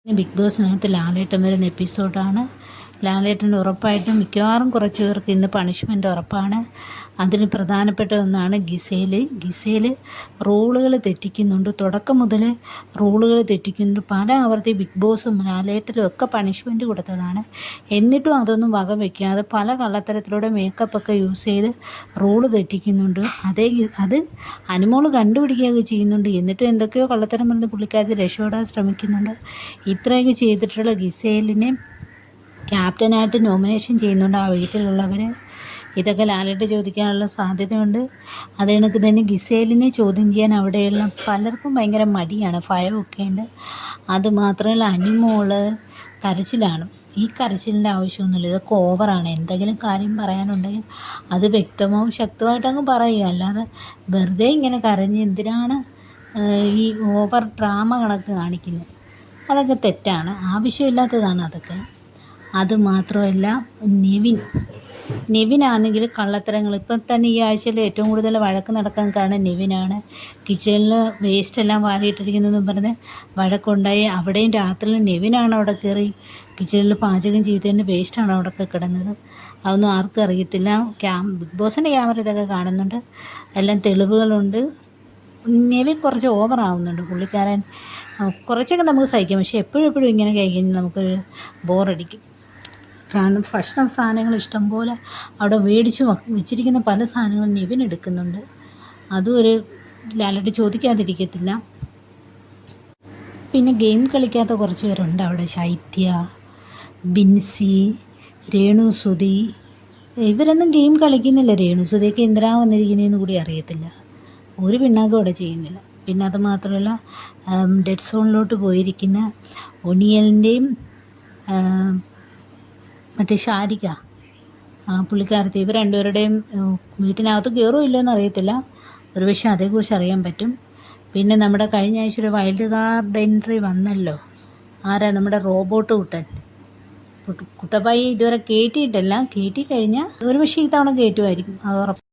Big ബോസിനകത്ത് ലാലേട്ടൻ വരുന്ന എപ്പിസോഡാണ്. ലാലേട്ടൻ ഉറപ്പായിട്ടും മിക്കവാറും കുറച്ച് പേർക്ക് ഇന്ന് പണിഷ്മെൻ്റ് ഉറപ്പാണ്. അതിന് പ്രധാനപ്പെട്ട ഒന്നാണ് ഗിസേൽ റൂളുകൾ തെറ്റിക്കുന്നുണ്ട്. തുടക്കം മുതൽ റൂളുകൾ തെറ്റിക്കുന്നുണ്ട്. പല ആവർത്തി ബിഗ് ബോസും ലാലേട്ടനും ഒക്കെ പണിഷ്മെൻറ്റ് കൊടുത്തതാണ്. എന്നിട്ടും അതൊന്നും വക വയ്ക്കാതെ പല കള്ളത്തരത്തിലൂടെ മേക്കപ്പൊക്കെ യൂസ് ചെയ്ത് റൂള് തെറ്റിക്കുന്നുണ്ട്. അത് അനുമോൾ കണ്ടുപിടിക്കുകയൊക്കെ ചെയ്യുന്നുണ്ട്. എന്നിട്ടും എന്തൊക്കെയോ കള്ളത്തരം പറഞ്ഞ് പുള്ളിക്കാരത്തി രക്ഷപ്പെടാൻ ശ്രമിക്കുന്നുണ്ട്. ഇത്രയൊക്കെ ചെയ്തിട്ടുള്ള ഗിസേലിനെ ക്യാപ്റ്റനായിട്ട് നോമിനേഷൻ ചെയ്യുന്നുണ്ട് ആ വീട്ടിലുള്ളവർ. ഇതൊക്കെ ലാലേട്ട് ചോദിക്കാനുള്ള സാധ്യതയുണ്ട്. അത് കണക്ക് തന്നെ ഗിസേലിനെ ചോദ്യം ചെയ്യാൻ അവിടെയുള്ള പലർക്കും ഭയങ്കര മടിയാണ്, ഭയമൊക്കെ ഉണ്ട്. അതുമാത്രമല്ല അനിമോള് കരച്ചിലാണ്. ഈ കരച്ചിലിൻ്റെ ആവശ്യമൊന്നുമില്ല, ഇതൊക്കെ ഓവറാണ്. എന്തെങ്കിലും കാര്യം പറയാനുണ്ടെങ്കിൽ അത് വ്യക്തമാവും ശക്തമായിട്ടങ്ങ് പറയുക, അല്ലാതെ വെറുതെ ഇങ്ങനെ കരഞ്ഞ് എന്തിനാണ് ഈ ഓവർ ഡ്രാമ കണക്ക് കാണിക്കുന്നത്? അതൊക്കെ തെറ്റാണ്, ആവശ്യമില്ലാത്തതാണ് അതൊക്കെ. അതുമാത്രമല്ല നെവിനാണെങ്കിൽ കള്ളത്തരങ്ങൾ ഇപ്പം തന്നെ ഈ ആഴ്ചയിൽ ഏറ്റവും കൂടുതൽ വഴക്ക് നടക്കാൻ കാരണം നെവിനാണ്. കിച്ചണിൽ വേസ്റ്റെല്ലാം വാരിയിട്ടിരിക്കുന്നതെന്ന് പറഞ്ഞ് വഴക്കുണ്ടായി. അവിടെയും രാത്രിയിൽ നെവിനാണ് അവിടെ കയറി കിച്ചണിൽ പാചകം ചെയ്തതിൻ്റെ വേസ്റ്റാണ് അവിടെയൊക്കെ കിടന്നത്. അതൊന്നും ആർക്കും അറിയത്തില്ല. ബിഗ് ബോസിൻ്റെ ക്യാമറ ഇതൊക്കെ കാണുന്നുണ്ട്, എല്ലാം തെളിവുകളുണ്ട്. നെവിൻ കുറച്ച് ഓവറാവുന്നുണ്ട് പുള്ളിക്കാരൻ. കുറച്ചൊക്കെ നമുക്ക് സഹിക്കാം, പക്ഷേ എപ്പോഴും ഇങ്ങനെ കഴിക്കുമ്പോൾ നമുക്കൊരു ബോറടിക്കും. കാരണം ഭക്ഷണ സാധനങ്ങൾ ഇഷ്ടംപോലെ അവിടെ മേടിച്ച് വെച്ചിരിക്കുന്ന പല സാധനങ്ങളും നെവിൻ എടുക്കുന്നുണ്ട്. അതും ഒരു ലാലേട്ട് ചോദിക്കാതിരിക്കത്തില്ല. പിന്നെ ഗെയിം കളിക്കാത്ത കുറച്ച് പേരുണ്ട് അവിടെ. ശൈത്യ, ബിൻസി, രേണുസുതി, ഇവരൊന്നും ഗെയിം കളിക്കുന്നില്ല. രേണുസുതിയൊക്കെ എന്തിനാ വന്നിരിക്കുന്നതെന്ന് കൂടി അറിയത്തില്ല. ഒരു പിണ്ണാക്കും അവിടെ ചെയ്യുന്നില്ല. പിന്നെ അത് മാത്രമല്ല ഡെഡ് സോണിലോട്ട് പോയിരിക്കുന്ന ഒനിയലിൻ്റെയും മറ്റേ ഷാരിക പുള്ളിക്കാരത്തി, ഇവർ രണ്ടുപേരുടെയും വീട്ടിനകത്ത് കയറുമോ ഇല്ലയോ എന്നറിയത്തില്ല. ഒരുപക്ഷെ അതേക്കുറിച്ച് അറിയാൻ പറ്റും. പിന്നെ നമ്മുടെ കഴിഞ്ഞ ആഴ്ച ഒരു വൈൽഡ് കാർഡ് എൻട്രി വന്നല്ലോ. ആരാ? നമ്മുടെ റോബോട്ട് കുട്ടപ്പായി ഇതുവരെ കയറ്റിയിട്ടല്ല, കയറ്റി കഴിഞ്ഞാൽ ഒരുപക്ഷെ ഇത്തവണ കയറ്റുമായിരിക്കും, അത് ഉറപ്പ്.